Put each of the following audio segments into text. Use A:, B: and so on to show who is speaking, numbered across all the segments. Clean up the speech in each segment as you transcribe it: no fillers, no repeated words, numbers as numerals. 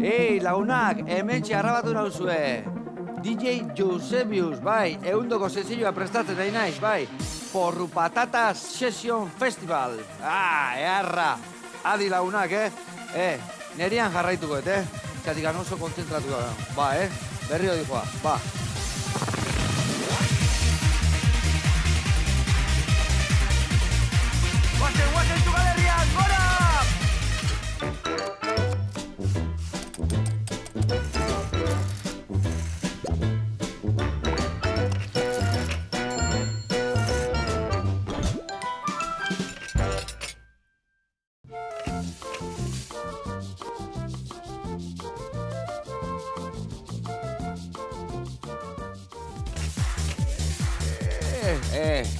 A: Lagunak, hemen txarrabatu nauzue. DJ Josebius, bai, eundoko sesioa prestatzen nahi naiz, bai. Porru Patatas Session Festival. Earra. Adi lagunak, nerian jarraituko, Zatik oso konzentratu da. Ba, berrio dikoa, ba. Guazen tu galerian, gora!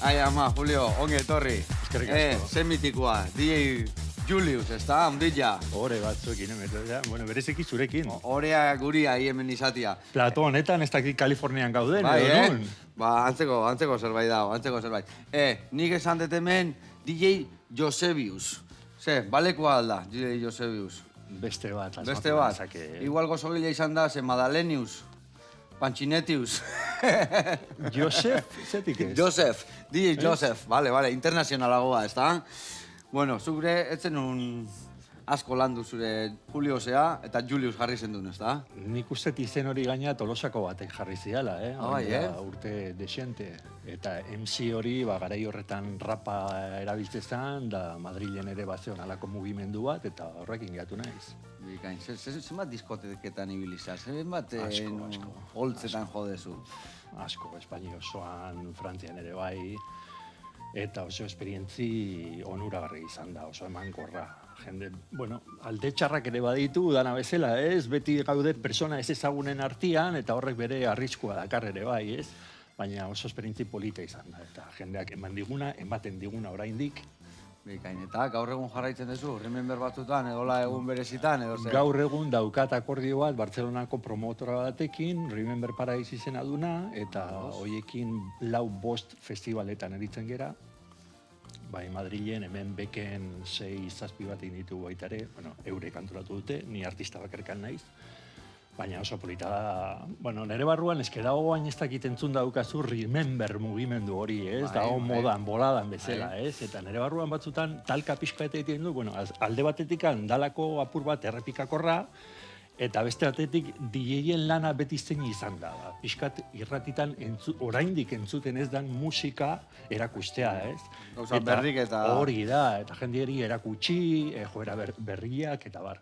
A: Ai ama, Julio, ongi etorri.
B: Eskerrik asko.
A: Zen mitikoa, DJ Julius, ez da, ondilla.
B: Hore batzuekin, bueno, bereziki zurekin.
A: Horea guria hemen izatia.
B: Plato honetan, ez dakit Kalifornian gauden,
A: Bai,
B: edo nun?
A: Ba, antzeko zerbait dago, antzeko zerbait. Nik esan dut hemen DJ Josebius. Balekoa alda, DJ Josebius.
B: Beste bat.
A: Beste bat. Igual gozogila izan da, Madalenius. Panchinetius.
B: Josef, zetik ez?
A: Josef, DJ Josef, vale, internazionalagoa, ez da? Bueno, zure, etzen un asko landu zure Juliosea eta Julius jarri zendun, ez da?
B: Nik uste izen hori gaina Tolosako batek jarri ziala,
A: Bai,
B: Urte desente. Eta MC hori, garai horretan rapa erabiltzezan, da Madrilen ere bazeon alako mugimendu bat, eta horrekin gehatu naiz.
A: Bikain, zenbat diskoteketan ibilizaz? Zenbat
B: Asko.
A: holtzetan jodezu?
B: Asko, Espainia osoan, Frantzian ere bai, eta oso esperientzi onuragarri izan da, oso emankorra. Jende, bueno, alde txarrak ere baditu, dana bezala, ez? Beti gaude persona ez ezagunen artean, eta horrek bere arriskua dakar ere bai, ez? Baina oso esperientzi polita izan da, eta jendeak ematen diguna oraindik.
A: Bikain, eta gaur egun jarraitzen duzu, Remember batzutan, edola egun berezitan, edo zer?
B: Gaur egun daukat akordio bat, Bartzelonako promotora batekin, Remember Paradise izena duna, eta hoiekin 4-5 festivaletan eritzen gera. Bai, Madrilen, hemen beken 6-7 bat egin ditugu baita ere, bueno, eurek antolatu dute, ni artista bakarkan naiz. Baina oso polita da, bueno, nire barruan eske dago bain ez dakit entzun daukazu Remember mugimendu hori, ez? Dago modan, boladan bezala, ez? Eta nire barruan batzutan talka pixka eta egiten du, bueno, alde batetik dalako apur bat errepikakorra, eta beste batetik DJ-en lana beti zein izan da. Pixkat irratitan oraindik entzuten ez dan musika erakustea, ez?
A: Gauza berrik eta...
B: Hori da, eta jendieri erakutsi, joera berriak eta bar.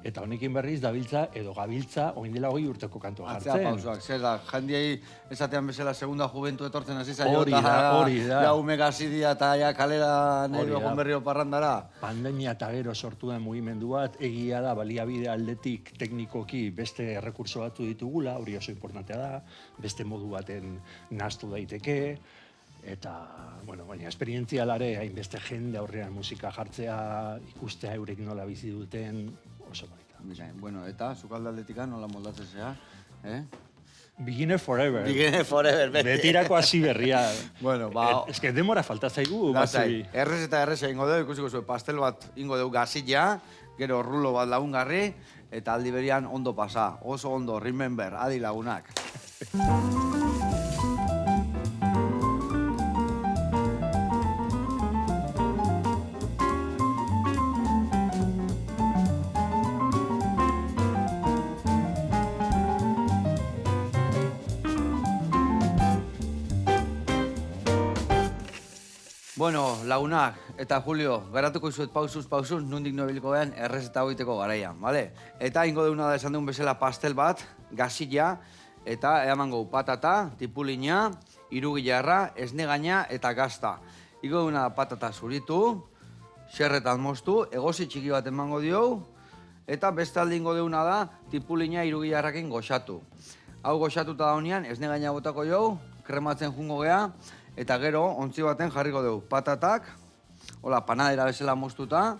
B: Eta honekin berriz dabiltza edo gabiltza orain dela 20 urteko kantua jartzen.
A: Atzea pausoak, zer da, jendiei esatean bezala segunda juventu etortzen hasi zaio.
B: Hori da.
A: Ja ume gazidia eta ja kalera nahi egon berrio parrandara.
B: Pandemia eta gero sortu den mugimendu bat, egia da, baliabide aldetik teknikoki beste errekurso batu ditugula, hori oso importantea da, beste modu baten nahastu daiteke, eta, bueno, baina esperientzialare hainbeste jende aurrean musika jartzea, ikustea eurek nola bizi duten, oso bonita.
A: Bueno, eta zukalde aldetikan nola moldatzen zea,
B: Beginner forever.
A: Beginner forever, beti.
B: Betirako hasi berria.
A: Bueno, ba...
B: Ez que demora falta zaigu.
A: Lasai, errez eta erreza ingo dugu, ikusiko zuen pastel bat ingo dugu gazilla, gero rulo bat lagungarri, eta aldi berian ondo pasa. Oso ondo, Remember, adi lagunak. Bueno, lagunak eta Julio, garatuko izuet pausuz, nondik nobiliko behan errezeta hoiteko garaian, bale? Eta ingo deuna da esan deun bezala pastel bat, gazilla, eta eamango patata, tipulina, irugilarra, esnegaina eta gazta. Ingo deuna da patata zuritu, xerretan moztu, egozi txiki bat emango dio, eta beste alde ingo deuna da tipulina irugilarrakin goxatu. Hau goxatuta daunean, esnegaina botako jo, krematzen jungo gea, eta gero, ontzi baten jarriko dugu patatak, hola, panadera bezala moztuta,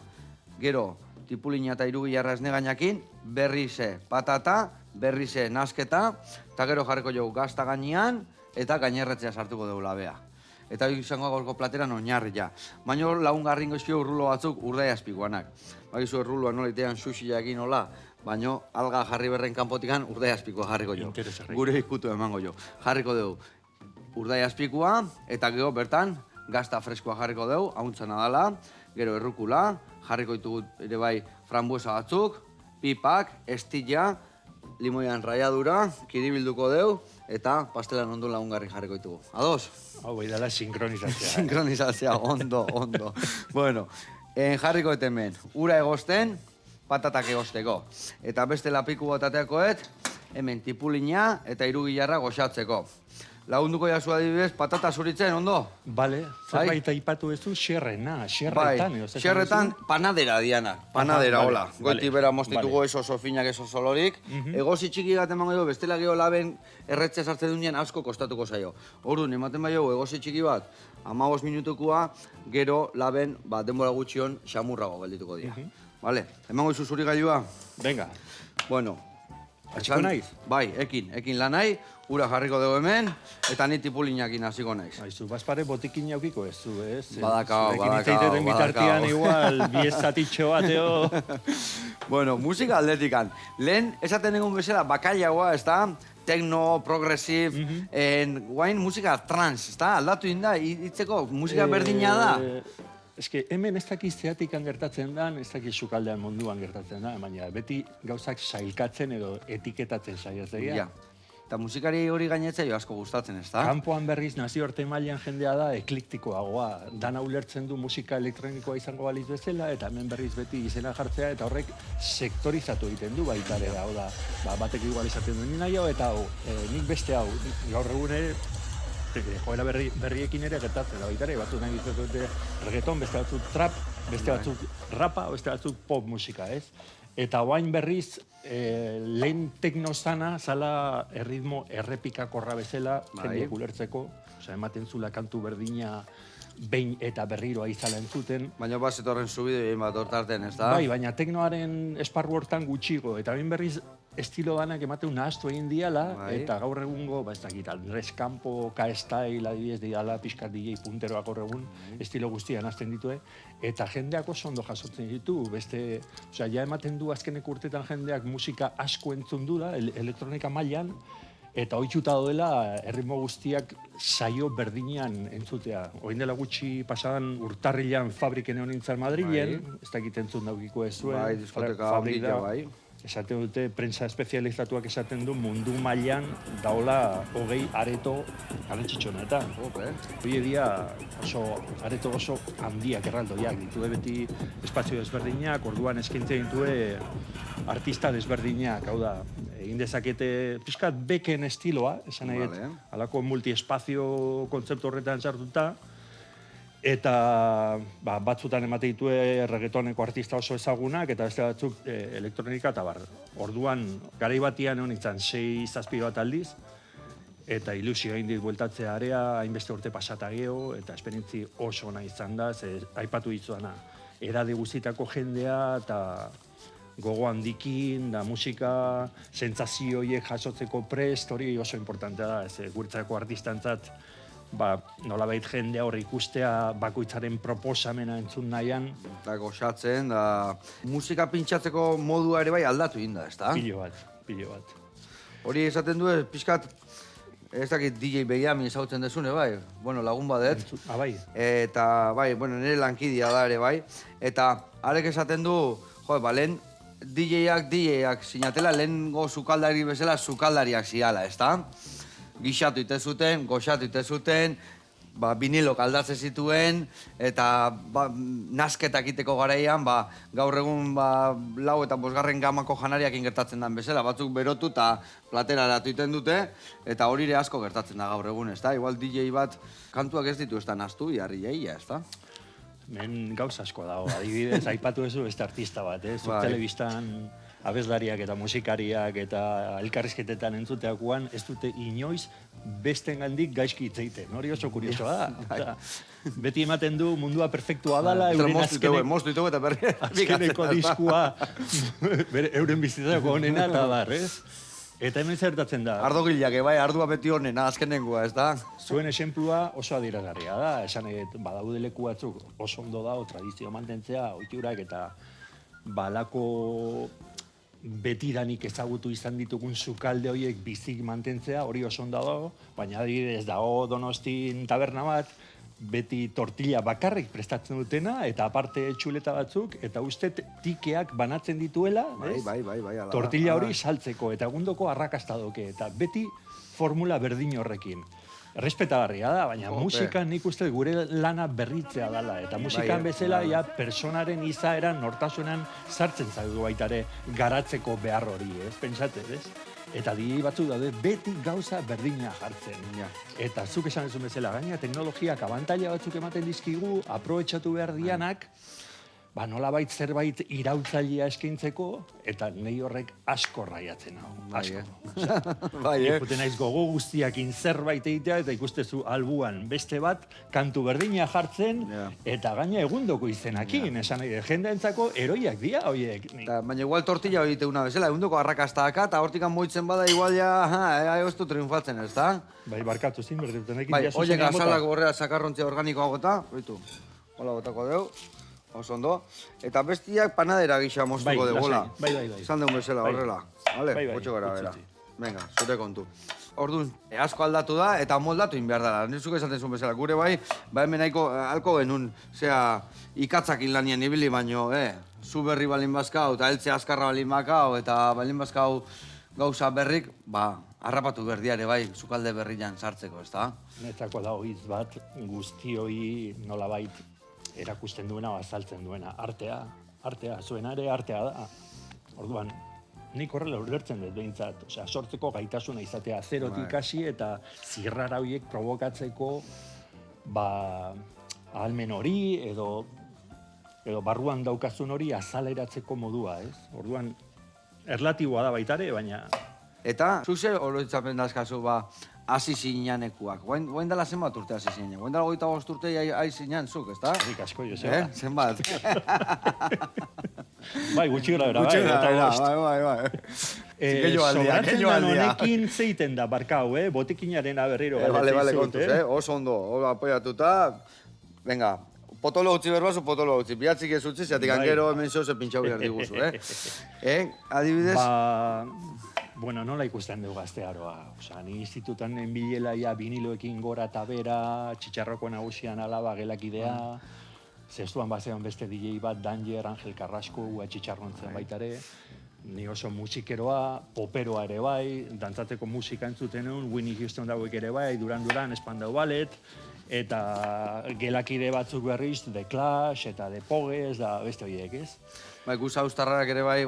A: gero, tipulina eta irugilarra esnegainakin, berrize patata, berrize nasketa, eta gero jarriko dugu gazta gainean, eta gainerretzea sartuko dugu labea. Eta hori izango gaurko plateran oinarri ja. Baina lagungarri ingo izpio urrulo batzuk urdai azpikoanak. Bakizu erruloa nola itean sushi jakin hola, baino alga jarri berren kanpotikan urdai azpikoa jarriko jo.
B: Interesgarri.
A: Gure ikutu emango jo. Jarriko dugu urdai azpikoa, eta gero bertan gazta freskoa jarriko dugu, hauntzana dala, gero errukula, jarriko ditugu ere bai frambuesa batzuk, pipak, estilla, limoian raiadura, kiribilduko dugu, eta pastelan ondo lagungarri jarriko ditugu. Ados?
B: Hau bai dela sinkronizazioa.
A: Sinkronizazioa, ondo. Bueno, jarriko dut hemen, ura egosten, patatak egosteko. Eta beste lapiku botateakoet, hemen tipulina eta irugilarra goxatzeko. Lagunduko jazu adibidez, patata zuritzen, ondo?
B: Bale, zerbait aipatu ez du xerretan.
A: Bai, xerretan panadera diana, panadera, hola. Goiti bera moztitugu eso oso finak eso solorik. Egozi txiki bat emango dugu, bestela geho laben erretzea sartzen dunean asko kostatuko zaio. Orduan, ematen bai egozi txiki bat, 15 minutukua, gero laben denbora gutxion xamurrago geldituko dira. Vale, emango izu zuri gailua?
B: Venga.
A: Bueno.
B: Hasiko naiz?
A: Bai, ekin lanai, ura jarriko dugu hemen, eta ni tipulinakin hasiko naiz.
B: Aizu, bazpare botikin jaukiko ez zu, ez?
A: Badakao.
B: Bitartian igual, biezatitxo bateo.
A: Bueno, musika aldetikan. Lehen, esaten egun bezala, bakailagoa, ez da? Techno, progressive, guain musika trans, ez da? Aldatu inda, hitzeko musika berdina da.
B: Eske, hemen ez dakiz zeatikan gertatzen da, ez dakiz sukaldean munduan gertatzen da, baina beti gauzak sailkatzen edo etiketatzen saiatzea.
A: Ja. Eta musikari hori gainetzea jo asko gustatzen, ez da?
B: Kanpoan berriz nazioarte mailan jendea da ekliktikoagoa. Dana ulertzen du musika elektronikoa izango balitz bezala, eta hemen berriz beti izena jartzea, eta horrek sektorizatu egiten du baita ere. Hau da, batek igual izaten du ni nahi hau, eta hau, nik beste hau, gaur egun ere, joera berriekin ere gertatzen da baita ere, batzuk nahi dute reggaeton, beste batzuk trap, beste batzuk rapa, beste batzuk pop musika, ez? Eta oain berriz, lehen teknozana zala erritmo errepikakorra bezala, jendeek ulertzeko, ematen zula kantu berdina behin eta berriro aizala entzuten.
A: Baina bazetorren subideo bat hortarten, ez da?
B: Bai, baina teknoaren esparru hortan gutxigo, eta behin berriz estilo danak ematen nahaztu egin diala, eta gaur egungo, ez dakit, Andres Campo, K-Style, adibidez diala, pixkat DJ punteroak gaur egun, estilo guztian hasten ditue, eta jendeak oso ondo jasotzen ditu, beste, osea, ja ematen du azkeneko urtetan jendeak musika asko entzun du da, elektronika mailan, eta ohituta doela erritmo guztiak saio berdinean entzutea. Orain dela gutxi pasadan urtarrilan fabriken egon nintzen Madrilen, ez dakit entzun daukiko ez zuen.
A: Bai, diskoteka handia, bai.
B: Esaten dute, prentsa espezializatuak esaten du mundu mailan daola 20 areto garrantzitsuenetan. Hori dia oso areto oso handiak erraldoiak ditue beti espazio desberdinak, orduan eskaintzen ditue artista desberdinak, hau da, egin dezakete pixkat beken estiloa, esan nahi, halako multiespazio kontzeptu horretan sartuta, eta batzutan emate ditue reggaetoneko artista oso ezagunak, eta beste batzuk elektronika eta bar. Orduan, garai batian egon nintzen 6-7 bat aldiz, eta ilusio egin dit bueltatzea area, hainbeste urte pasata geho, eta esperientzi oso ona izan da, ze aipatu ditzuana, edade guztietako jendea, eta gogo handikin, da musika, sentsazioiek jasotzeko prest, hori oso importantea da, ez guretzako artistantzat, nolabait jendea hor ikustea bakoitzaren proposamena entzun nahian.
A: Eta goxatzen, da musika pintxatzeko modua ere bai aldatu inda, ez da?
B: Pilo bat.
A: Hori esaten du, pixkat, ez dakit DJ Begiami ezautzen desune, bai? Bueno, lagun badet.
B: Bai.
A: Eta, bai, bueno, nire lankidia da ere, bai? Eta, arek esaten du, lehen DJ-ak sinatela, lehengo sukaldari bezala sukaldariak ziala, ez da? Gixatu ite zuten, goxatu ite zuten, vinilok aldatze zituen, eta nasketak iteko garaian, gaur egun 4 eta 5 gamako janariak ingertatzen den bezala, batzuk berotu eta platera eratu iten dute, eta hori ere asko gertatzen da gaur egun, ez da? Igual DJ bat kantuak ez ditu ez da naztu, jarri jaia, ez da?
B: Men gauz asko dago, adibidez, aipatu ezu beste artista bat, zuk telebistan abeslariak eta musikariak eta elkarrizketetan entzuteakoan ez dute inoiz bestengandik gaizki hitz egiten. Hori oso kuriosoa da. Beti ematen du mundua perfektua dala, azkeneko diskua, euren bizitzako honena eta bar, ez? Eta hemen zertatzen da.
A: Ardo gilak, bai, ardua beti honena, azkenengoa, ez da?
B: Zuen esenplua oso adierazgarria da. Esan badaude leku batzuk oso ondo dago, tradizio mantentzea, ohiturak eta balako betidanik ezagutu izan ditugun sukalde horiek bizik mantentzea, hori oso ondo dago, baina adibidez dago Donostin taberna bat, beti tortilla bakarrik prestatzen dutena, eta aparte txuleta batzuk, eta uste tikeak banatzen dituela, ez?
A: Bai, ala da,
B: Tortilla
A: ala
B: hori saltzeko, eta egundoko arrakasta doke, eta beti formula berdin horrekin. Errespetagarria da, baina musikan nik uste gure lana berritzea dela, eta musikan bezala ja personaren izaeran nortasunan sartzen zaigu baitare garatzeko behar hori, ez? Pentsatez, ez? Eta DJ batzuk daude beti gauza berdina jartzen. Eta zuk esan duzun bezala, gaina teknologiak abantaila batzuk ematen dizkigu, aprobetxatu behar dianak, nolabait zerbait irautzailea eskaintzeko, eta nahi horrek asko raiatzen hau, asko. Ikuten naiz gogo guztiakin zerbait egitea, eta ikustezu albuan beste bat, kantu berdina jartzen, eta gaina egundoko izenakin, esan nahi, jendeentzako eroiak dira horiek.
A: Baina igual tortilla hori teuna bezala, egundoko arrakastaka, eta hortikan moitzen bada igual ja, egostu triunfatzen, ez da?
B: Bai, barkatu zin, berdetutenekin.
A: Bai, oiek azalak borrea sakarrontzia organikoa gota, oitu, hola gotako deu. Oso ondo. Eta bestiak panadera gisa moztuko degola.
B: Bai.
A: Zan deun bezala horrela. Vale, botxo gara bera. Venga, zure kontu. Orduan, asko aldatu da eta moldatu inbehar dara. Nizuk esaten zuen bezala. Gure bai, hemen halko genuen, ikatzakin lanien ibili baino, zu berri balin bazkau, eta eltze azkarra balin bakau, eta balin bazkau gauza berrik, harrapatu berdiare bai, sukalde berrian sartzeko, ez da?
B: Netzako da hitz bat, guztioi nolabait erakusten duena, azaltzen duena, artea, zuena ere artea da. Orduan, nik horrela ulertzen dut behintzat, sortzeko gaitasuna izatea zerotik hasi eta zirrara horiek provokatzeko ahalmen hori edo barruan daukazun hori azaleratzeko modua, ez? Orduan, erlatiboa da baitare, baina...
A: Eta, zuze oroitzapen dazkazu, hasi zinanekuak. Goain dela zenbat urte hasi zinen? Goain dela 25 urte hasi zinen zuk, ez da?
B: Rik asko, Joseba.
A: Zenbat?
B: Bai, gutxi gara bera, bai. Sobratzen dan honekin zeiten da, barkau, botikinaren aberriro
A: galdetzen zut. Bale, kontuz, oso ondo, apoiatuta. Venga, potolo utzi berbazu, potolo utzi. Biatzik ez utzi, zeatik angero hemen zoze pintxau behar diguzu, Adibidez?
B: Bueno, nola ikusten dugu gaztearoa. Ni institutan bilela viniloekin gora eta bera, txitxarroko nagusian alaba gelakidea, zestuan bazean beste DJ bat, Danger, Angel Carrasco, txitxarrontzen baitare, ni oso musikeroa, poperoa ere bai, dantzateko musika entzuten egun, Winnie Houston dauek ere bai, Duran Duran, Spandau Ballet, eta gelakide batzuk berriz, The Clash, eta The Pogues, da beste horiek, ez?
A: Guza ustarrak ere bai,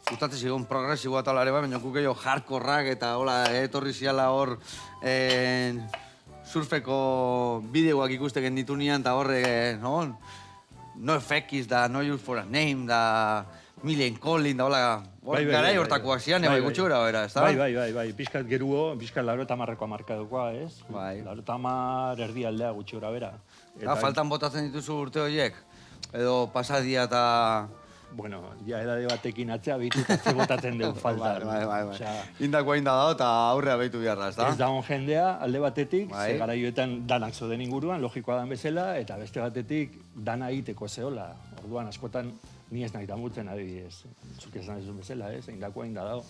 A: gustatzen zigun progresiboa eta ere bai, baina guk gehiago hardkorrak eta etorri ziala hor surfeko bideoak ikusten genditu nian, eta horre, No FX da, No Use for a Name da, Million Calling da, garai hortakoak zian, gutxi gura bera, ez da?
B: Bai, pixkat geruo, pixkat 80ko markadokoa, ez? 80 erdialdea gutxi gura bera.
A: Faltan botatzen dituzu urte horiek? Edo pasadia eta...
B: Bueno, edade batekin atzea behitu atze botatzen dugu falta.
A: Bai. Indako hain da dago eta aurrea behitu biharra, ez da?
B: Ez da on jendea, alde batetik, ze garaioetan danak zoden inguruan, logikoa dan bezala, eta beste batetik dana egiteko zehola. Orduan, askotan, ni ez nahi damutzen adibidez. Zuk esan dezun bezala, indako hain da dago.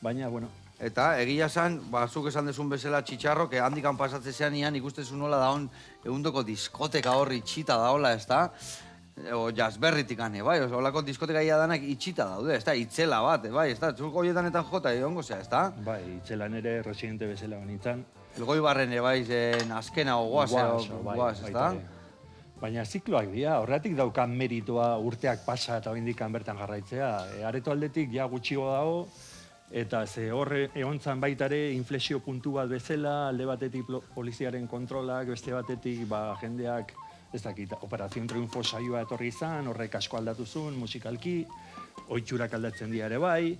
B: Baina, bueno...
A: Eta, egia zan, zuk esan dezun bezala txitxarro, handikan pasatzen zean ian ikustezu nola daun egundoko diskoteka horri itxita daola, ez da? O jazzberritik ane, bai, olako diskoteka ia danak itxita daude, ez da, itzela bat, bai, ez da, zuk hoietan jota egongo zea, ez da?
B: Bai, itzelan ere residente bezala honetan.
A: Elgoi barren bai, azkena ogoaz, ez da?
B: Baina zikloak dira, horretik daukan meritoa urteak pasa eta oindikan bertan jarraitzea. Areto aldetik ja gutxigo dago, eta ze horre egontzan baitare inflexio puntu bat bezala, alde batetik poliziaren kontrolak, beste batetik jendeak, ez dakit, Operazion Triunfo saioa etorri izan, horrek asko aldatu zuen, musikalki, oitxurak aldatzen dira ere bai,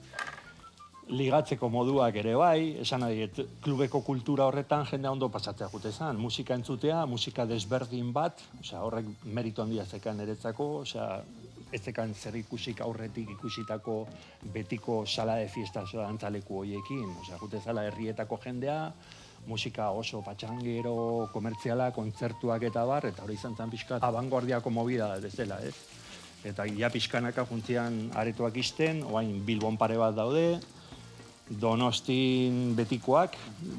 B: ligatzeko moduak ere bai, esan nahi, klubeko kultura horretan jendea ondo pasatzea jute zan, musika entzutea, musika desberdin bat, horrek merito handia zekan eretzako, ez zekan zer ikusik aurretik ikusitako betiko sala de fiesta antzaleku horiekin, jute zala herrietako jendea, musika oso patxangero, komertziala, kontzertuak eta bar, eta hori izan zan pixka abanguardiako movida bezala, ez? Eta ja pixkanaka juntzian aretoak izten, oain Bilbon pare bat daude, Donostin betikoak,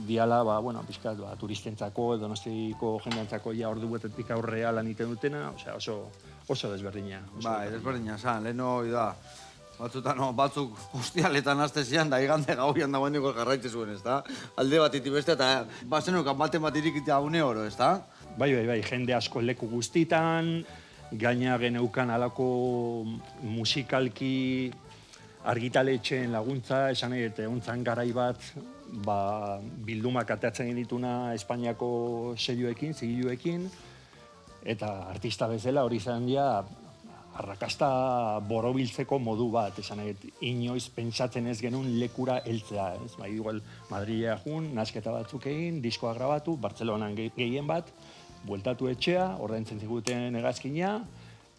B: diala, pixkat, turistentzako, Donostiko jendeantzako ja ordu betetik aurrea lan iten dutena, oso desberdina.
A: Desberdina, leheno, batzuk hostialetan azte zian, da igande gauian dagoeneko jarraitze zuen, ezta? Alde bat iti beste, eta bazenukan baten bat irikitea une oro, ezta?
B: Bai, jende asko leku guztitan, gaina geneukan alako musikalki argitaletxeen laguntza, esan nahi, ontzan garai bat, bildumak ateatzen dituna Espainiako selloekin, zigiluekin, eta artista bezala hori izan dira, arrakasta borobiltzeko modu bat, esan nahi, inoiz pentsatzen ez genuen lekura heltzea, ez? Igual Madrilea jun, nasketa batzuk egin, diskoa grabatu, Bartzelonan gehien bat, bueltatu etxea, ordaintzen ziguten hegazkina,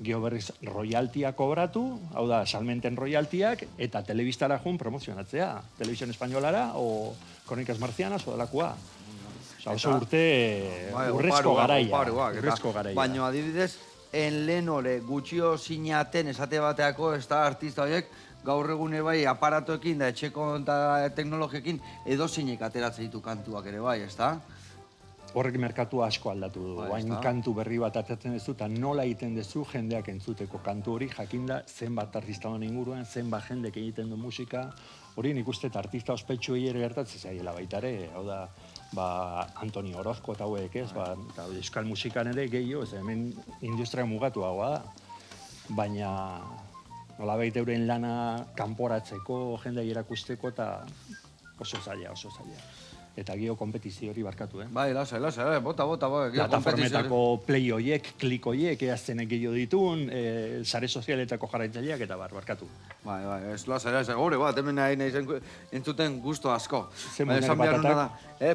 B: gero berriz royaltiak kobratu, hau da, salmenten royaltiak, eta telebistara jun promozionatzea, Televisión Españolara, o Crónicas Marcianas, o delakoa. Oso urrezko garaia.
A: Baina adibidez, enlenore gutxio sinaten esate bateako, ez da artista horiek, gaur egune bai aparatoekin da etxeko eta teknologiekin edozinek ateratzen ditu kantuak ere bai, ez da?
B: Horrek merkatu asko aldatu du. Hain kantu berri bat atatzen duzu, eta nola egiten duzu jendeak entzuteko kantu hori, jakinda zenbat artista honen inguruan, zenbat jendek egiten du musika. Hori nik uste artista ospetsuei ere gertatzen zaiela baita ere. Hau da, Antoni Orozko eta hauek, ez? Eta euskal musikan ere gehiago, ez hemen industria mugatuagoa da. Baina nolabait euren lana kanporatzeko, jendea erakusteko, eta oso zaila. Eta gio kompetizio hori barkatu,
A: Bai, lasa, bota.
B: Plataformetako play hoiek, klik hoiek, eaztenek gehiago ditun, sare sozialetako jarraitzaileak eta barkatu.
A: Bai, ez lasa, gaur bat, hemen nahi entzuten gusto asko.
B: Zemuner patatak?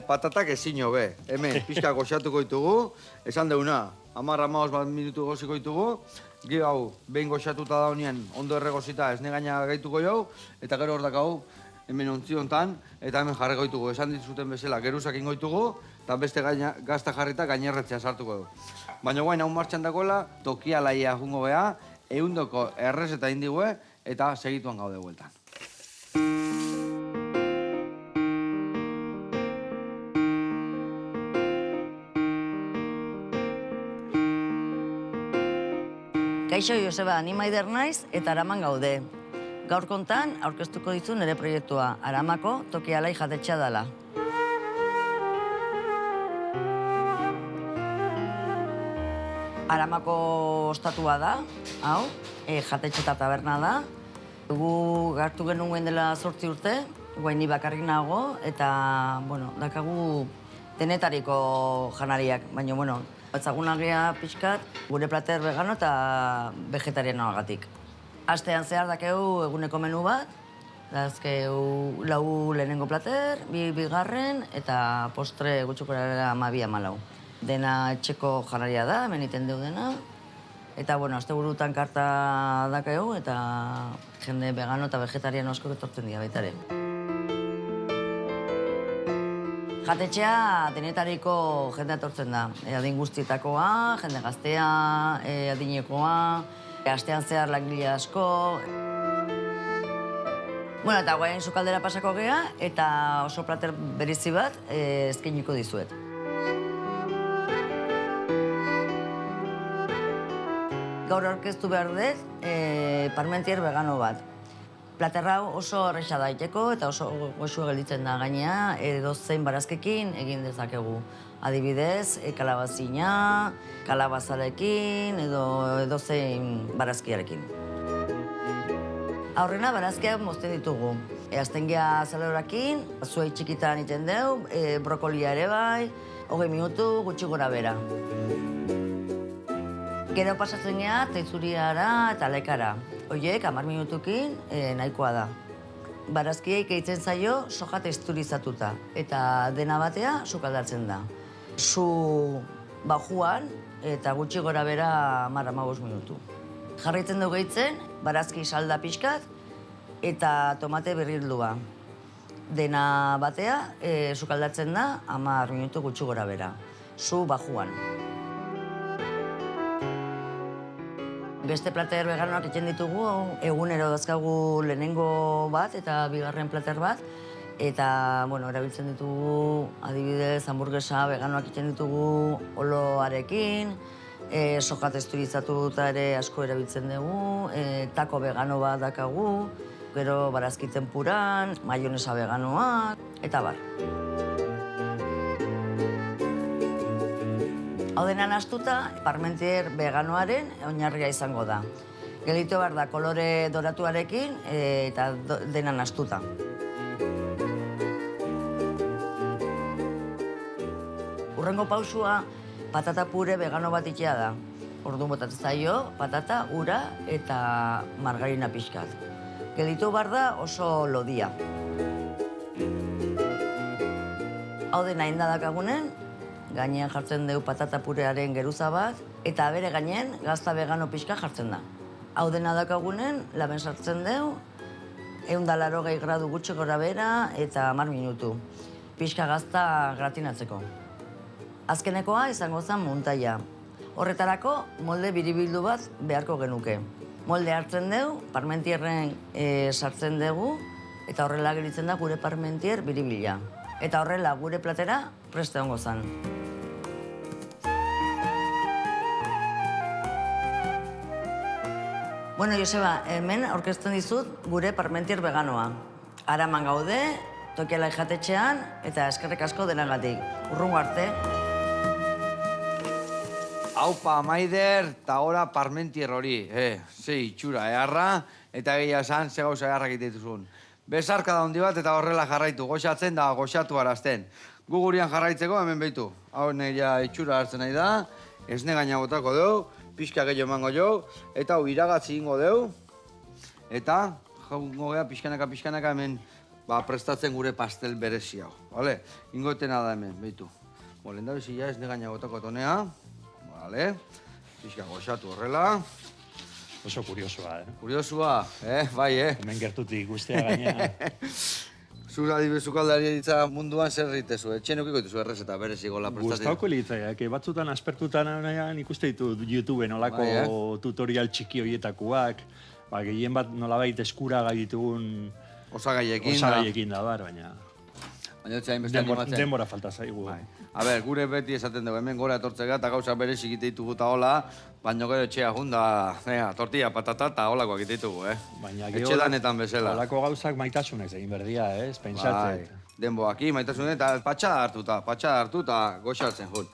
A: Patatak ezin hobe. Hemen, pixka goxatuko ditugu, esan deuna, 10-15 bat minutu goziko ditugu, gero hau, behin goxatuta daunean, ondo erregozita ez negaina gaituko jau, eta gero hor dakau, hemen ontziontan, eta hemen jarriko ditugu. Esan ditzuten bezala, geruzak ingoitugu, eta beste gazta jarrita gainerretzea sartuko du. Baina guain hau martxan dagoela, tokia laia jungo beha, 100ko errezeta indigue, eta segituan gaude bueltan.
C: Kaixo, Joseba, ni Maider naiz eta Araman gaude. Gaur kontan, aurkeztuko dizu nire proiektua, Aramako tokia alai jatetxea dela. Aramako ostatua da, hau, jatetxe eta taberna da. Gu gartu genuen dela 8 urte, guain ni bakarrik nago, eta, dakagu denetariko janariak, baina, etzagunagia pixkat, gure plater vegano eta vegetarianoagatik. Astean zehar dakeu eguneko menu bat, dazkeu 4 lehenengo plater, 2 bigarren, eta postre gutxukorara 12-14. Dena etxeko janaria da, hemen iten deudena. Eta, asteburutan karta dakeu, eta jende vegano eta vegetariano asko etortzen dira baita ere. Jatetxea denetariko jendea etortzen da. Adin guztietakoa, jende gaztea, adinekoa, astean zehar langile asko. Eta guain sukaldera pasako gea, eta oso plater berezi bat eskainiko dizuet. Gaur aurkeztu behar dut, parmentier vegano bat. Platerra oso erresa daiteko eta oso goxua gelditzen da gainea, edozein barazkekin egin dezakegu. Adibidez, kalabazina, kalabazarekin edo edozein barazkiarekin. Aurrena barazkiak mozten ditugu. Azten geha zalerorakin, zuei txikitan iten deu, brokolia ere bai, 20 minutu gutxi gora bera. Gero pasatzen geha teizuriara eta lekara. Oiek, 10 minutukin nahikoa da. Barazkiei gehitzen zaio soja texturizatuta eta dena batea sukaldatzen da. Su bajuan eta gutxi gora bera 10-15 minutu. Jarraitzen dugu gehitzen, barazki salda pixkat eta tomate berrildua. Dena batea sukaldatzen da 10 minutu gutxi gora bera. Su bajuan. Beste plater veganoak egiten ditugu, egunero dazkagu lehenengo bat eta bigarren plater bat. Eta, bueno, erabiltzen ditugu, adibidez, hamburguesa veganoak egiten ditugu oloarekin, soja texturizatuta ere asko erabiltzen dugu, taco vegano bat dakagu, gero barazki tempuran, maionesa veganoak, eta bar. Hau dena nahastuta, parmentier veganoaren oinarria izango da. Gelditu behar da kolore doratuarekin eta dena nahastuta. Urrengo pausua, patata pure vegano bat itea da. Orduan botatzen zaio, patata, ura eta margarina pixkat. Gelditu behar da oso lodia. Hau dena inda dakagunen, gainean jartzen dugu patata purearen geruza bat, eta bere gainen gazta vegano pixka jartzen da. Hau dena dakagunen, laben sartzen dugu, 180 gradu gutxi gora bera eta 10 minutu. Pixka gazta gratinatzeko. Azkenekoa izango zen muntaia. Horretarako molde biribildu bat beharko genuke. Molde hartzen dugu, parmentierren sartzen dugu, eta horrela geritzen da gure parmentier biribila. Eta horrela gure platera preste hongo zen. Bueno, Joseba, hemen aurkezten dizut gure parmentier veganoa. Araman gaude, Tokiala jatetxean, eta eskerrik asko denagatik. Urrungo arte.
A: Aupa, Maider, eta ora parmentier hori. Ze itxura, eharra, eta egia esan, ze gauza eharrak egituzun. Besarka da handi bat eta horrela jarraitu, goxatzen da goxatu arazten. Gu gurian jarraitzeko hemen behitu. Hau negia itxura hartzen nahi da, esne gaina botako dugu, pixka gehiago emango jo, eta hau iragatzi ingo dugu. Eta, jaungo geha pixkanaka hemen prestatzen gure pastel berezi hau. Bale? Ingotena da hemen, behitu. Lehen da bizia esne gaina botako tonea. Bale? Pixka goxatu horrela.
B: Oso kuriosoa,
A: Kuriosua, bai,
B: Hemen gertutik guztia gaina.
A: Zura adibizukaldari ditza munduan zer ritezu, etxen eukiko dituzu errezeta bereziko la prestatzen.
B: Gustauko litzaiak, batzutan aspertutan ikuste ditut YouTube nolako tutorial txiki horietakoak, gehien bat nolabait eskuragai ditugun osagaiekin da, baina denbora falta zaigu.
A: A ber, gure beti esaten dugu, hemen gora etortzeka eta gauza berezik egite ditugu eta hola, baina gero etxea junda, tortilla, patata eta holakoak egite ditugu, Etxe danetan bezala.
B: Holako gauzak maitasunez egin berdia, ez? Pentsatzen.
A: Denboaki, maitasunez eta patxada hartu eta goxatzen jun.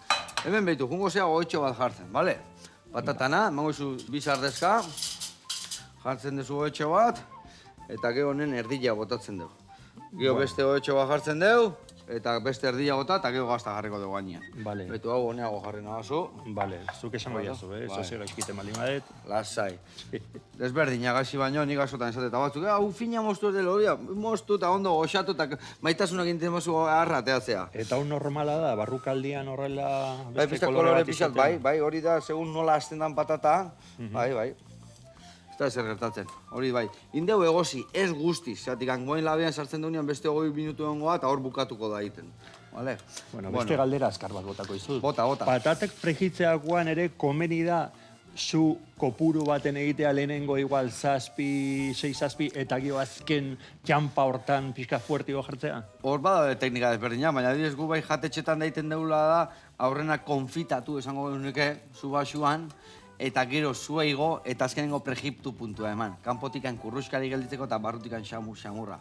A: Hemen behitu, jungo zea goetxo bat jartzen, bale? Patatana, emango izu bizardezka, jartzen duzu goetxo bat, eta gero honen erdila botatzen dugu. Gero beste goetxo bat jartzen dugu, eta beste erdila gota eta gero gazta jarriko dugu gainean.
B: Bale.
A: Betu hau honeago jarri nabazu.
B: Bale, zuk esango jazu, eso zera eskite malimadet.
A: Lasai. Desberdina gazi baino, nik azotan esate eta batzuk, hau fina moztu ez dela hori, moztu eta ondo goxatu eta maitasunak egiten mozu harra ateatzea.
B: Eta hau normala da, barrukaldian horrela beste
A: kolore bat izaten? Bai, hori da, segun nola hasten dan patata, bai. Ez da zer gertatzen, hori bai. Indeu egozi, ez guztiz, zatik angoen labean sartzen duenean beste 20 minutu egongoa eta hor bukatuko da egiten. Vale?
B: Bueno, beste galdera azkar bat botako izut.
A: Bota.
B: Patatek frigitzeakoan ere komeni da zu kopuru baten egitea lehenengo igual 6 zazpi eta gero azken txampa hortan pixka fuertio jartzea?
A: Hor bada teknika desberdina, baina adibidez gu bai jatetxetan daiten deula da aurrena konfitatu esango genuke zu basuan, eta gero zua igo eta azkenengo pregiptu puntua eman. Kanpotikan kurruskari gelditzeko eta barrutikan xamurra.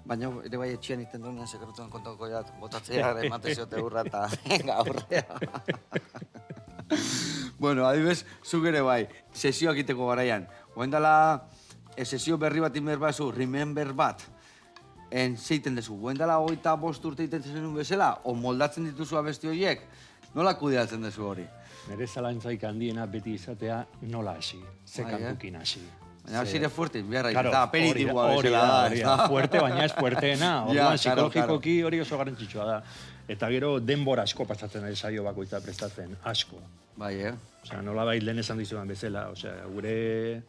A: Baina ere bai etxian iten duenean sekretuan kontako jat, botatzea emate ziote hurra eta gaurrea. Bueno, adibidez, zuk ere bai, sesioak iteko garaian. Goendala, sesio berri bat inberbazu, remember bat, zeiten dezu. Goendala 25 urte iten zenun bezala, o moldatzen dituzu abesti horiek, nola kudeatzen dezu hori?
B: Nere zalantzaik handiena beti izatea nola hasi, ze kantukin hasi.
A: Baina zire fuerte, biharra, eta aperitiboa bezala da.
B: Fuerte, baina ez fuerteena. Orduan, psikologikoki hori oso garrantzitsua da. Eta gero denbora asko pasatzen ari saio bakoitza prestatzen, asko.
A: Bai,
B: Osea, nolabait lehen esan dizudan bezala, osea, gure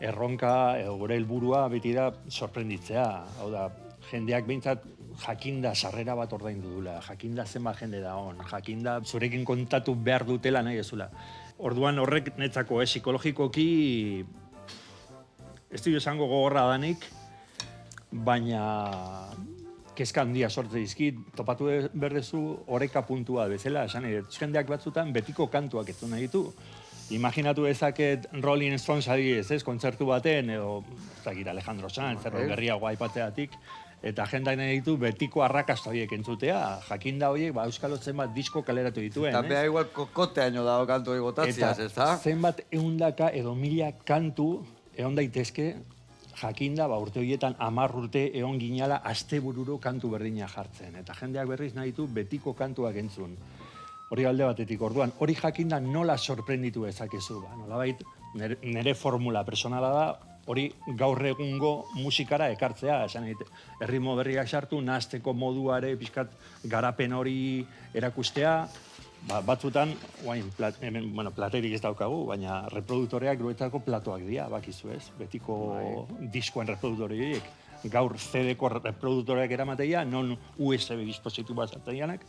B: erronka, gure helburua beti da sorprenditzea. Hau da, jendeak behintzat jakinda sarrera bat ordaindu dula, jakinda zenbat jende da on, jakinda zurekin kontatu behar dutela nahi ezula. Orduan horrek netzako, psikologikoki, ez dut esango gogorra danik, baina kezka handia sortze dizkit, topatu berdezu oreka puntua bezala, esan jendeak batzutan betiko kantuak ez du nahi ditu. Imaginatu ezaket Rolling Stones adibidez, ez, kontzertu baten, edo, ez dakit, Alejandro Sanz, zerbait berriago aipatzeatik, eta jendak nahi ditu betiko arrakasta horiek entzutea, jakinda horiek, euskal zenbat disko kaleratu dituen,
A: Eta beha igual kokoteaino dago kantu egotatziaz, ez da?
B: Eta zenbat eundaka edo mila kantu egon daitezke, jakinda, urte horietan 10 urte egon ginala astebururo kantu berdina jartzen. Eta jendeak berriz nahi ditu betiko kantuak entzun. Hori alde batetik, orduan, hori jakinda nola sorprenditu ezakezu. Nolabait, nire formula personala da, hori gaur egungo musikara ekartzea, esan erritmo berriak sartu, nahasteko moduare, pixkat garapen hori erakustea, batzutan, platerik ez daukagu, baina reproduktoreak guretako platoak dira, bakizu ez, betiko diskoen reproduktori horiek. Gaur CD-ko reproduktoreak eramateia, non USB dispositu bat zarteianak,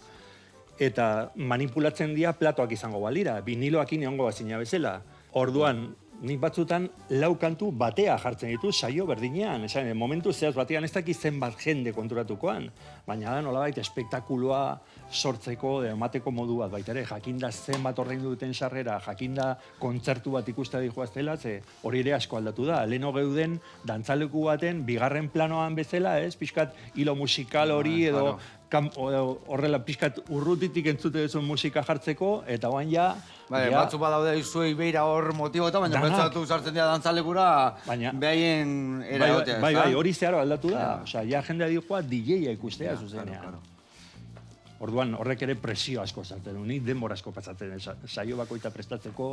B: eta manipulatzen dira platoak izango balira, viniloakin egongo bazina bezala. Orduan, nik batzutan 4 kantu batea jartzen ditu saio berdinean. Esan, momentu zehaz batean ez dakit zenbat jende konturatukoan, baina da nolabait espektakuloa sortzeko, emateko modu bat baita ere, jakinda zenbat ordaindu duten sarrera, jakinda kontzertu bat ikuste dihoaztela, ze hori ere asko aldatu da. Leno geuden dantzaleku baten bigarren planoan bezala, ez? Pixkat hilo musikal hori edo horrela pixkat urrutitik entzute duzun musika jartzeko, eta oan ja...
A: Batzu badaude izuei beira hor motiboetan, baina pentsatu sartzen dira dantzalekura behaien eragotea, ez da?
B: Bai, hori zeharo aldatu da. Osea, ja jendea diokoa DJ-a ikustea zuzenean. Orduan horrek ere presio asko zartzen du, nik denbora asko pasatzen saio bakoita prestatzeko,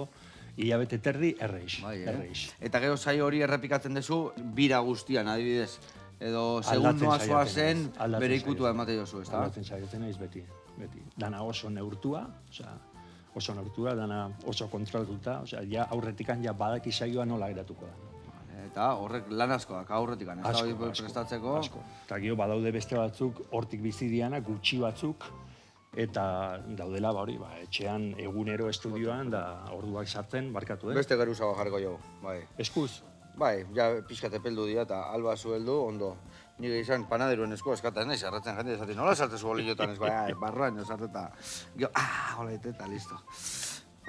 B: hilabete terdi, erreix.
A: Eta gero saio hori errepikatzen duzu, bira guztian, adibidez. Edo, segun noa zoazen, bere ikutua emate jozu, ez da?
B: Aldatzen saiatzen naiz beti. Dana oso neurtua, dana oso kontrolatuta, ja aurretikan ja badaki saioa nola geratuko da.
A: Eta horrek lan askoak aurretikan, ez da hori prestatzeko?
B: Asko. Eta gero badaude beste batzuk, hortik bizi dianak, gutxi batzuk, eta daudela etxean egunero estudioan, da orduak sartzen, barkatu,
A: Beste geruzago jarriko jo, bai.
B: Eskuz?
A: Bai, ja pixkate peldu dira eta alba zueldu, ondo. Nire izan panaderoen esko eskatzen nahi, sarratzen jende esaten, nola sartzen zu bolillotan esko, barruan sarteta. Gio, hola eta listo.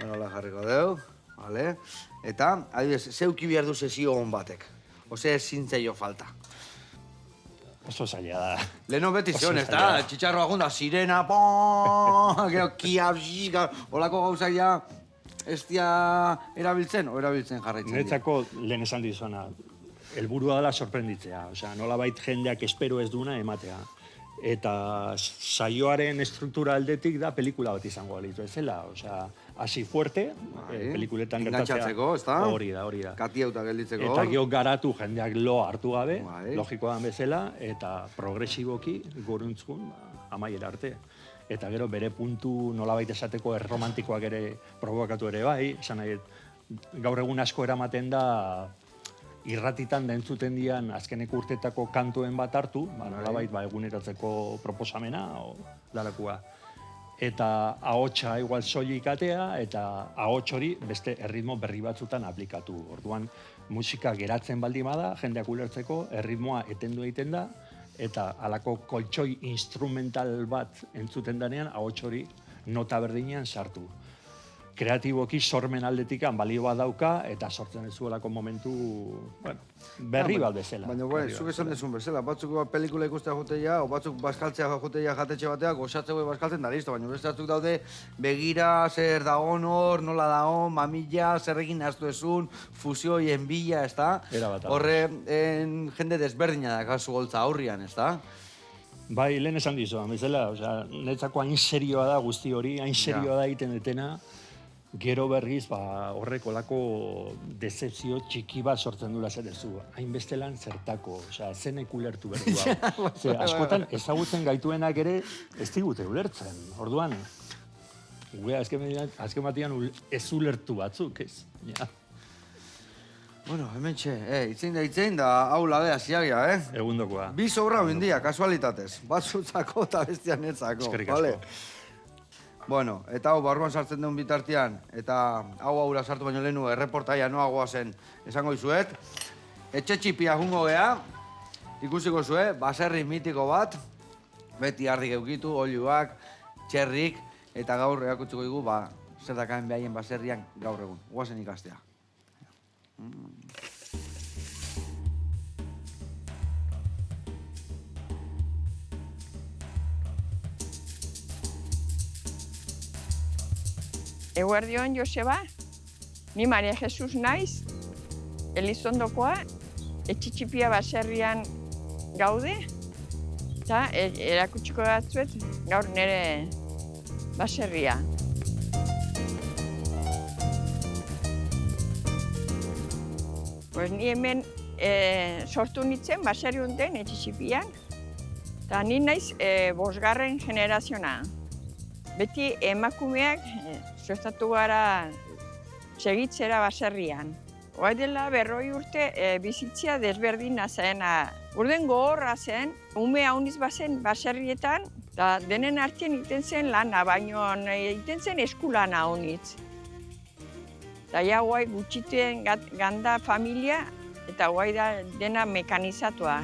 A: Hola jarriko deu, vale. Eta, adibidez, zeuki behar du sesio hon batek. Ose zintzeio falta.
B: Oso zaila da.
A: Leheno beti zion, ez da? Txitxarroa gunda, sirena, gero kia, holako gauzak ja, ez dia erabiltzen jarraitzen dira?
B: Netzako lehen esan dizuana, helburua dela sorprenditzea. Osea, nolabait jendeak espero ez duna ematea. Eta saioaren estruktura aldetik da pelikula bat izango balitu ezela. Osea, hasi fuerte, pelikuletan gertatzea.
A: Enganchatzeko, ez da?
B: Hori da.
A: Katiauta gelditzeko.
B: Eta gero garatu jendeak lo hartu gabe, logikoan bezala, eta progresiboki goruntzun amaiera arte. Eta gero bere puntu nolabait esateko erromantikoak ere provokatu ere bai, esan nahi, gaur egun asko eramaten da irratitan da entzuten dian azkeneko urtetako kantuen bat hartu, nolabait eguneratzeko proposamena, dalakua. Eta ahotsa igual soilik atea, eta ahots hori beste erritmo berri batzutan aplikatu. Orduan, musika geratzen baldin bada, jendeak ulertzeko, erritmoa etendu egiten da, eta halako koltsoi instrumental bat entzuten danean, ahots hori nota berdinean sartu. Kreatiboki sormen aldetikan balio bat dauka, eta sortzen ez zuelako momentu, berri bat bezala.
A: Baina, zuk esan dezun bezala, batzuk pelikula ikustea joteia, o batzuk baskaltzea joteia jatetxe bateak, gozatzeko baskaltzen da listo, baina beste batzuk daude, begira, zer da honor, nola da hon, mamilla, zer egin naztu ezun, fusioien bila, ez da? Horre, jende desberdina da, kasu goltza aurrian, ez da?
B: Bai, lehen esan dizuan, bezala, netzako hain serioa da guzti hori, hain serioa da egiten detena, gero berriz, horrek olako decepzio txiki bat sortzen dula zer ezu. Hainbeste lan zertako, zenek ulertu berdu hau. Askotan ezagutzen gaituenak ere ez digute ulertzen. Orduan, azken batean ez ulertu batzuk, ez?
A: Bueno, hemen itzein da hau labea ziagia,
B: Egundokoa.
A: Bi sobra bendia, kasualitatez. Batzutzako eta bestian netzako.
B: Eskerrik asko.
A: Bueno, eta hau barruan sartzen duen bitartean, eta hau aura sartu baino lehenu erreportaia noagoa zen esango izuet. Etxe txipia jungo gea, ikusiko zue, baserri mitiko bat, beti ardik eukitu, oliuak, txerrik, eta gaur erakutsiko dugu, zer dakaen behaien baserrian gaur egun. Guazen ikastea.
D: Eguerdion, Joseba, ni Maria Jesus naiz, Elizondokoa, etxitxipia baserrian gaude, eta erakutsiko batzuet gaur nire baserria. Pues ni hemen sortu nintzen baserri honetan etxitxipian, eta ni naiz 5. generaziona. Beti emakumeak suertatu gara segitzera baserrian. Hoai dela 40 urte bizitzia desberdina zen. Urden gogorra zen, ume hauniz bazen baserrietan, eta denen artean egiten zen lana, baino egiten zen eskulana haunitz. Eta ja hoai gutxituen ganda familia, eta hoai da dena mekanizatua.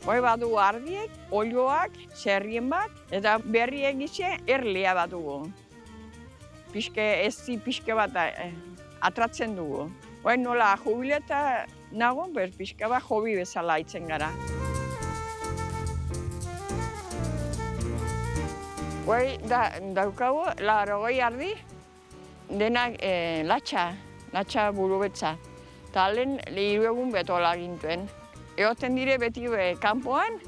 D: Hoai badu ardiek, olioak, zerrien bat, eta berri egize erlea bat dugu. Pixke bat atratzen dugu. Hoai nola jubileta nago, pixka bat hobi bezala itzen gara. Hoai daukagu 80 ardi, denak latxa burubetza. Eta lehen 3 egun betola gintuen. Egoten dire beti kanpoan,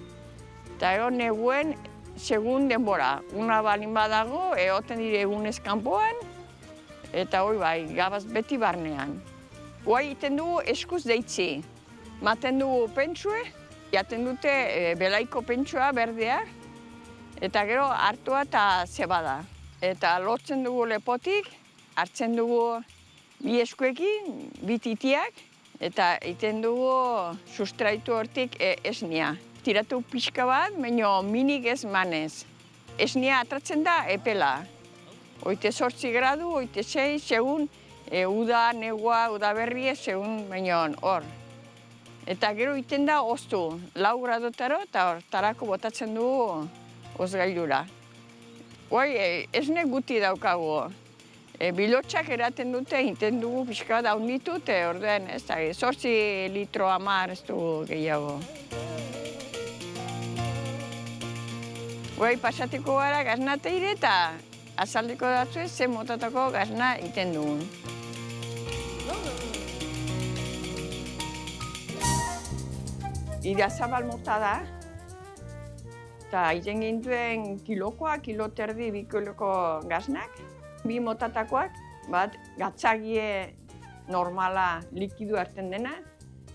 D: eta egon neguen segun denbora. Una balin badago, egoten dire egunez kanpoan, eta hoi bai, gabaz beti barnean. Hoai iten dugu eskuz deitzi. Maten dugu pentsue, jaten dute belaiko pentsua berdea, eta gero hartua eta zebada. Eta lotzen dugu lepotik, hartzen dugu 2 eskuekin, 2 titiak, eta iten dugu sustraitu hortik esnia. Tiratu pixka bat, baina minik ez manez. Esnia atratzen da epela. 8 gradu, 6, segun uda, negua, udaberria, segun baina hor. Eta gero iten da oztu, 4 gradotaro, eta hortarako botatzen dugu ozgailura. Hoai esne guti daukagu. Bilotxak eraten dute, iten dugu pixka bat haunditu, eta ordean, 8 litro 10 ez dugu gehiago. Hoai pasateko gara gazna teire eta azaldeko datzu ze motatako gazna iten dugun. Idazabal mota da, eta iten gintuen kilokoa, 1,5 kilo 2 kiloko gaznak. 2 motatakoak, bat gatzagie normala likidu hartzen dena,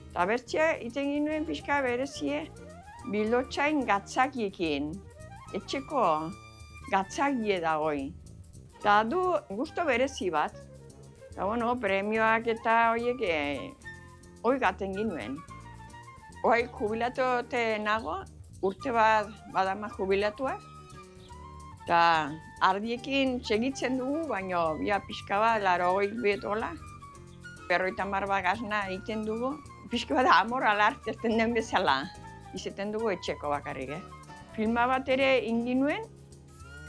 D: eta bertxea iten ginuen pixka berezie bilotxain gatzagiekin. Etxeko gatzagie da hoi. Eta du gusto berezi bat. Eta bueno, premioak eta horiek hoi gaten ginuen. Hoi jubilatote nago, urte bat badama jubilatuak. Eta ardiekin segitzen dugu, baina bia pixka bat 80 betola. 50 bat gazna egiten dugu. Pixka bat amor alartesten den bezala. Izaten dugu etxeko bakarrik. Filma bat ere inginuen,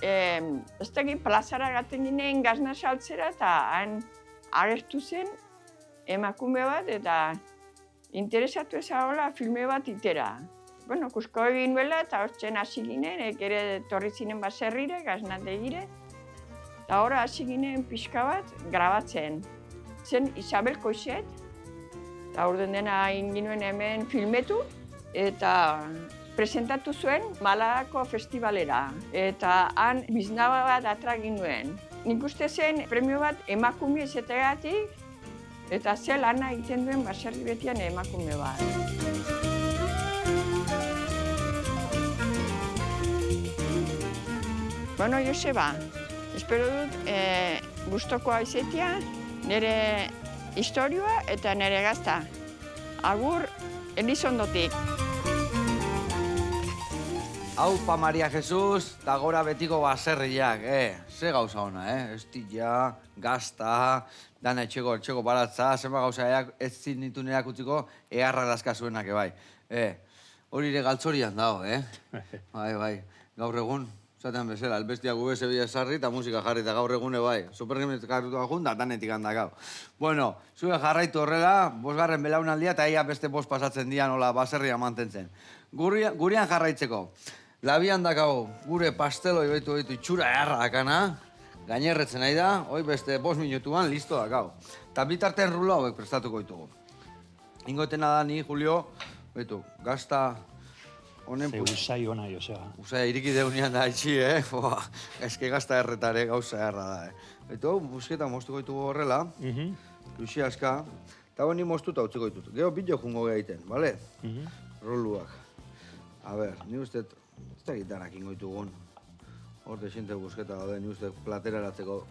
D: ez dakit plazara gaten ginen gazna saltzera, eta han agertu zen emakume bat, eta interesatu ezagola filme bat itera. Bueno, kusko egin nuela eta hortzen hasi ginen, ere torri zinen baserrire, gaznategire. Eta horra hasi ginen pixka bat grabatzen. Zen Isabel Koixet, eta orden dena egin ginuen hemen filmetu, eta presentatu zuen Malagako festivalera. Eta han biznaba bat atra ginuen. Nik uste zen premio bat emakume ezetegatik, eta ze lana egiten duen baserri betian emakume bat. Bueno, Joseba, espero dut gustokoa izatea, nire historioa eta nire gazta. Agur, Elizondotik.
A: Aupa Maria Jesus, eta gora betiko baserriak, ze gauza ona, Estilla, gazta, dana etxeko baratza, zenba gauza ez zinitun erakutziko, eharra laskazuenak, bai. Hori ere galtzorian dago, Bai, gaur egun, zaten bezala, elbestia gube zebila sarri eta musika jarri eta gaur egune bai. Supergemet kartutu gajun da danetik handakau. Bueno, zue jarraitu horrela, 5. belaunaldia eta ia beste 5 pasatzen dian hola baserria mantentzen. Gurean jarraitzeko. Labian dakau, gure pasteloi betu itxura erra dakana, gainerretzen nahi da, hoi beste 5 minutuan listo dakau. Eta bitartean rula hauek prestatuko ditugu. Ingotena da ni, Julio, betu, gazta honen...
B: Ze usai ona, Joseba.
A: Usai, iriki deunean da itxi, Eske gazta erretare gauza erra da, Betu, hau, busketa moztuko ditugu horrela, Luxi aska, eta honi moztuta utziko ditut. Gero bideo jungo egiten, bale? Roluak. A ber, ni uste, ez da gitarak ingo ditugun. Horte xinte busketa daude, ni uste plateraratzeko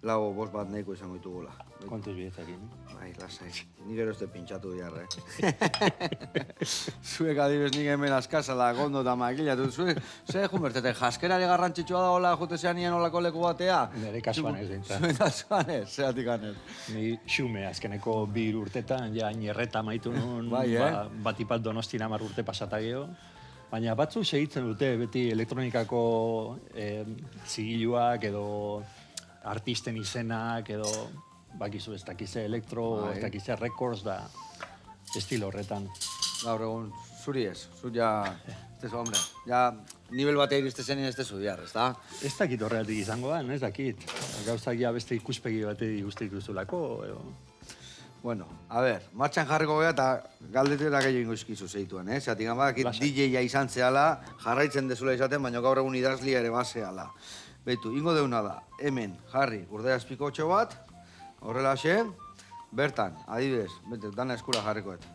A: lago 5 bat nahiko izango ditugula.
B: Kontuz bidezakin.
A: Bai, lasai. Ni gero ez pintxatu biharre. Zuek adibes nik hemen askazala, gondo eta makilatu. Zuek, ze jumertete, jaskerari garrantzitsua da hola jote zeanien holako leku batea?
B: Nere kasuan ez dintzen.
A: Zuen kasuan ez, zeatik anez.
B: Ni xume, azkeneko 2 urtetan, ja, nierreta maitu nun,
A: Bai,
B: batipat Donostin 10 urte pasata geho. Baina batzu segitzen dute, beti elektronikako zigiluak edo artisten izenak edo bakizu ez dakize elektro, ez dakize records da estilo horretan.
A: Gaur egun, zuri ez, zu ja, ez hombre, ja nivel batea iriste zenien ez tezu bihar, ez da?
B: Ez dakit horretik izango da, ez dakit. Gauzak ja beste ikuspegi batei guzti dituzulako, edo...
A: Bueno, a ber, martxan jarriko gara eta galdetera gehiago ingo izkizu zeituen, Zatik badakit DJ-a izan zehala, jarraitzen dezula izaten, baina gaur egun idazlia ere bazehala. Beitu, ingo deuna da, hemen jarri urdea azpikotxo bat, horrela xe, bertan, adibidez, bete, dana eskura jarrikoet.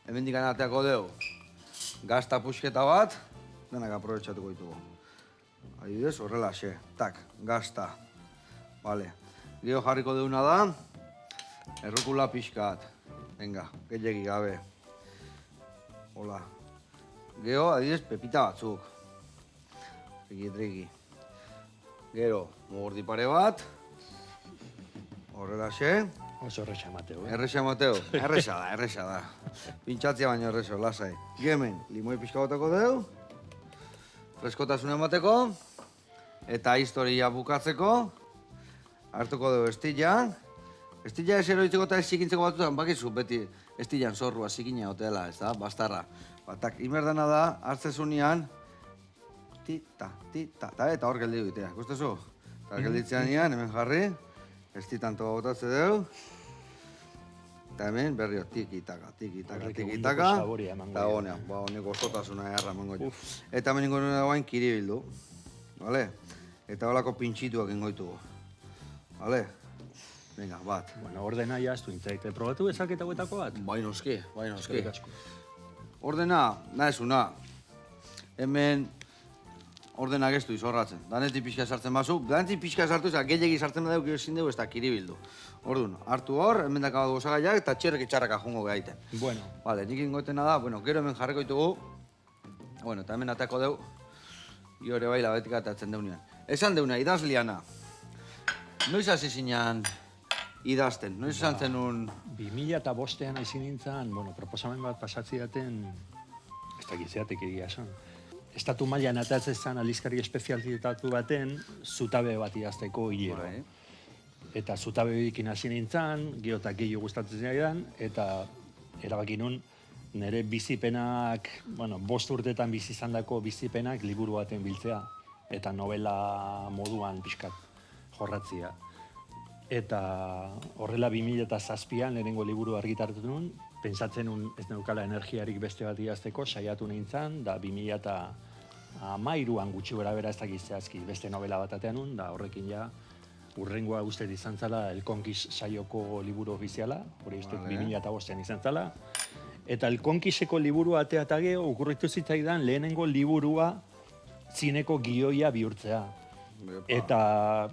A: Hemen dikan ateako deu, gazta pusketa bat, denak aprobetxatuko ditugu. Adibidez, horrela xe, tak, gazta. Vale, gero jarriko deuna da, errukula pixkat. Venga, gehiagi gabe. Hola. Gero, adibidez, pepita batzuk. Triki. Gero, mugurdi pare bat. Horrela xe.
B: Oso erresa mateu,
A: Erresa mateu. Erresa da. Pintxatzia baino erreso, lasai. Gemen, limoi pixka botako deu. Freskotasuna emateko. Eta historia bukatzeko. Hartuko deu estilla. Estilla ez eroitzeko eta ez zikintzeko batutan, bakizu, beti estillan zorrua zikina hotela, ez da, bastarra. Batak, imerdana da, hartzezunean, tita, eta hor geldi duitea, ikustezu? Eta gelditzean nian, hemen jarri, estitan toga botatze deu, eta hemen berrio tiki-taka, eta honeko osotasuna eharra emango jo. Eta hemen ingo nuen dagoen kiribildu, bale? Eta holako pintxituak ingo ditugu, bale? Venga, bat.
B: Bueno, ordena jaztu intzaite. Probatu ezaketa hauetako bat?
A: Bai noski. Ordena, nahezuna. Hemen ordena gestu izorratzen. Danetik pixka sartzen bazu. Danetik pixka sartu eta gehiagi sartzen badeu ezin dugu ez da kiribildu. Orduan, hartu hor, hemen dakabatu gozagaiak eta txerrek itxarraka jungo gehaiten.
B: Bueno.
A: Vale, nik ingotena da, gero hemen jarriko ditugu. Bueno, eta hemen atako deu. Iore bai labetik atatzen deunean. Esan deuna, idazliana. Noiz hasi zinean idazten, noiz esan zenun...
B: 2005an ezin nintzen, proposamen bat pasatzi daten, ez dakitzeatek egia esan. Estatu mailan atatzen zen aldizkari espezializatu baten, zutabe bat idazteko hilero. Eta zutabe bikin hasi nintzen, gero eta gehiago gustatzen zaidan, eta erabaki nun nire bizipenak, 5 urtetan bizi izandako bizipenak liburu baten biltzea, eta novela moduan pixkat jorratzia. Eta horrela 2007an lehenengo liburu argitartu nuen, pentsatzen nun ez neukala energiarik beste bat idazteko, saiatu nintzen, da 2013an gutxi gora bera ez dakizteazki beste novela bat atean nun, da horrekin ja urrengoa uste izan zala El Conquist saioko liburu ofiziala, hori uste 2005an izan zala. Eta El Conquisteko liburu atea eta geho, okurritu zitzaidan lehenengo liburua zineko gioia bihurtzea. Eta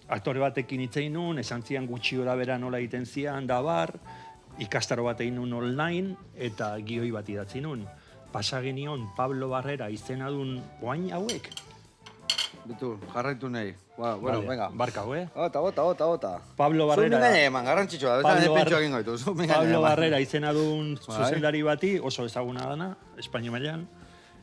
B: aktore batekin hitzein nun, esan zian gutxi gora bera nola egiten zian, da bar, ikastaro bat egin nun online, eta gioi bat idatzi nun. pasagenion Pablo Barrera izenadun oain hauek.
A: Bitu, jarraitu nahi. Bueno,
B: Vale,
A: venga.
B: barkau,
A: Bota.
B: Pablo Barrera.
A: Zumina eman, garrantzitsua da, bezan epentsu egin gaitu.
B: Pablo Barrera izenadun
A: Bai.
B: zuzendari bati, oso ezaguna dana, Espainia mailan,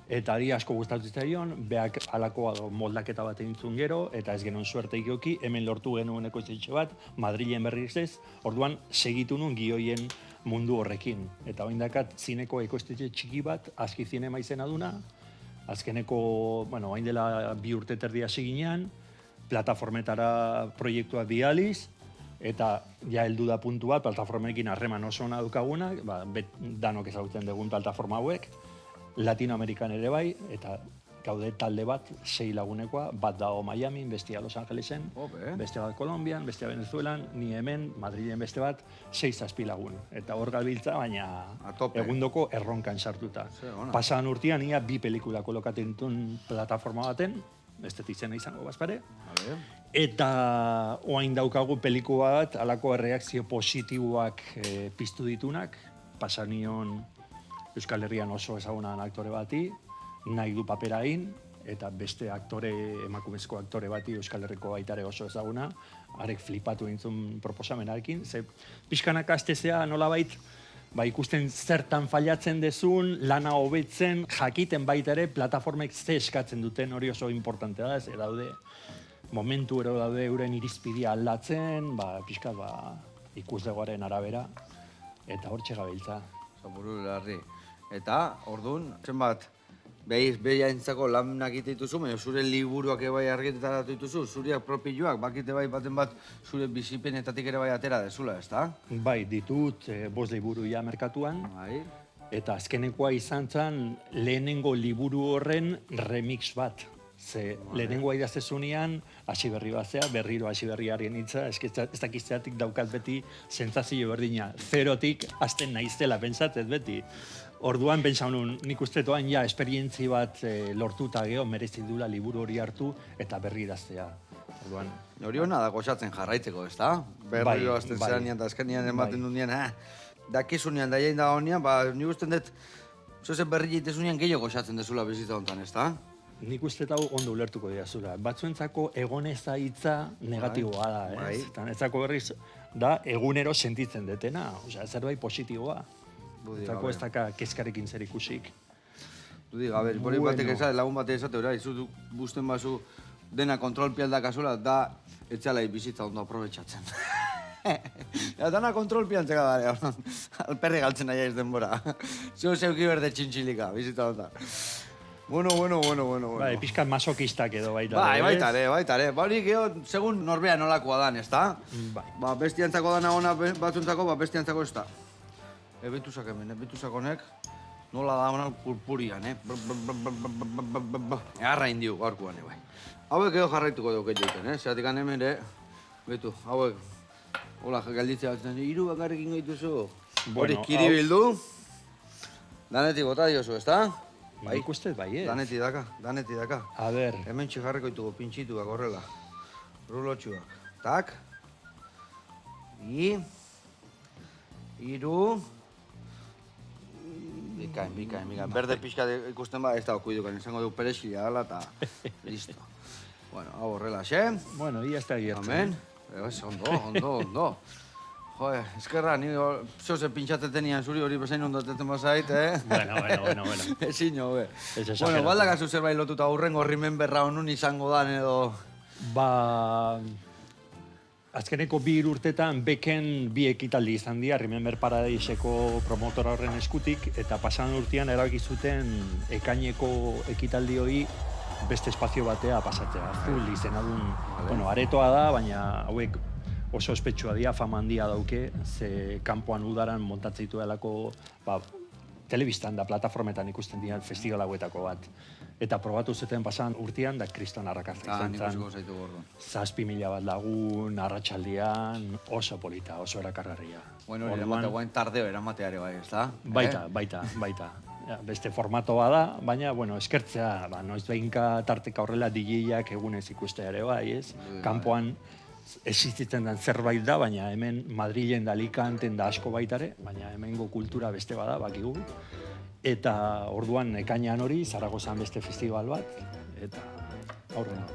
B: eta ari asko gustatu zitzaion, beak alakoa moldaketa bat entzun gero, eta ez genuen suerte ikioki, hemen lortu genuen ekoiztetxe bat, Madrilen berriz ez, orduan segitu nun gioien mundu horrekin. Eta orain dakat zineko ekoiztetxe txiki bat, Aski Zinema izena duna, azkeneko, orain dela 2 urte terdi hasi ginean, plataformetara proiektuak bializ, eta ja heldu da puntu bat, plataformekin harreman oso ona dukaguna, danok ezagutzen dugun plataforma hauek, Latinoamerikan ere bai, eta gaude talde bat, 6 lagunekoa, bat dago Miami, bestia Los Angelesen, bestia bat Kolombian, bestia Venezuelan, ni hemen, Madrilen beste bat, 6-7 lagun. Eta hor gabiltza, baina egundoko erronkan sartuta. Pasadan urtean, ia 2 pelikula kolokatzen dituen plataforma baten, ez dut izena izango bazpare, eta oain daukagu pelikua bat, alako erreakzio positiboak piztu ditunak, pasanion Euskal Herrian oso ezagunan aktore bati, nahi du papera egin, eta beste emakumezko aktore bati Euskal Herriko baitare oso ezaguna, arek flipatu gintzun proposamenarekin, ze pixkanaka astezea nolabait, ikusten zertan fallatzen dezun, lana hobetzen, jakiten baita ere, plataformek ze eskatzen duten, hori oso importantea da, ez daude, momentu ero daude euren irizpidia aldatzen, pixkat ikuslegoaren arabera, eta hortxe gabiltza.
A: Zaburu larri. Eta, orduan, zenbat, behiaintzako lanak dituzu, baina zure liburuak ebai argitaratu dituzu, zuriak propioak, bakite bai baten bat zure bizipenetatik ere bai atera dezula, ezta?
B: Bai, ditut 5 liburu ja merkatuan, eta azkenekoa izan zen lehenengo liburu horren remix bat. Ze lehenengoa idaztezunean, hasi berri batzea, berriro hasi berriaren hitza, ez dakizteatik daukat beti sentsazio berdina. 0tik hasten naizela, pentsatzet beti. Orduan pentsa honun, nik uste toan ja esperientzi bat lortuta geho, merezi dula liburu hori hartu eta berri idaztea. Orduan,
A: hori hona da gozatzen jarraitzeko, ez da? Berriro azten zeranean eta azkenean ematen dunean, dakizunean, daien da honean, nik usten dut, zozen berri jitezunean gehiago gozatzen dezula bizitza honetan, ez da?
B: Nik uste hau ondo ulertuko diazula. Batzuentzako egoneza hitza negatiboa da, ez? Eta netzako berriz da egunero sentitzen detena, osea, zerbait positiboa. Zako ez daka kezkarekin zer ikusik.
A: Dudik, gabe, bori batek esate, lagun batek esate, ora, izu busten bazu dena kontrolpial dakazula, da etxalai bizitza ondo aprobetxatzen. Dana kontrolpian txeka dara, alperri galtzen nahi ez denbora. Zio zeuki berde txintxilika, bizitza ondo. Bueno.
B: Bai, pixkat masokistak edo baita.
A: Bai, baita ere. Hori geho, segun norbea nolakoa dan, ez da?
B: Bai.
A: Bestiantzako dana ona batzuntzako, bestiantzako ez da. Ebituzak hemen, ebituzak honek, nola da honan purpurian, Eharra indiu gaurkoan, bai. Hauek edo jarraituko duke joiten, Zeratik hemen ere, betu, hauek, hola, galditzea batzen, 3 bakarrekin gaituzu. Hori, kiribildu, danetik bota diozu, ez da?
B: Bai, ikustez bai, ez?
A: Danetik daka.
B: A ber.
A: Hemen txijarreko ditugu pintxituak horrela. Rulotxuak. Tak. 2. 3. Bikain. Berde pixka ikusten ez da okuidukan, izango dugu perexilia dela eta listo. Bueno, hau horrela, xe?
B: Bueno, ia ez da gertzen.
A: Amen. Ondo. Joder, eskerra, ni zoze pintxateten nian zuri hori bezain ondotetzen bazait,
B: Bueno.
A: Ezin jo, Bueno, baldakazu zerbait lotuta hurrengo rememberra honun izango dan edo...
B: Azkeneko 2 urtetan beken 2 ekitaldi izan dira, Remember Paradiseko promotora horren eskutik, eta pasan urtean erabaki zuten ekaineko ekitaldi hori beste espazio batea pasatzea. Full izenadun, aretoa da, baina hauek oso ospetsua dira, fama handia dauke, ze kanpoan udaran montatzen ditu delako, telebistan da, plataformetan ikusten dira festival hauetako bat. Eta probatu zuten pasan urtean, da kriston arrakazta izan zen.
A: Nik zaitu gordo.
B: 7.000 bat lagun, arratsaldean, oso polita, oso erakargarria.
A: Bueno, hori eramatea guain tardeo eramatea ere bai, ez da?
B: Baita. Beste formatoa da, baina, eskertzea, noiz behinka tarteka horrela DJ-ak egunez ikustea ere bai, ez? Kanpoan existitzen den zerbait da, baina hemen Madrilen da Alicanten da asko baitare, baina hemengo kultura beste bada, bakigu. Eta orduan ekainean hori, Zaragozan beste festival bat, eta aurrena.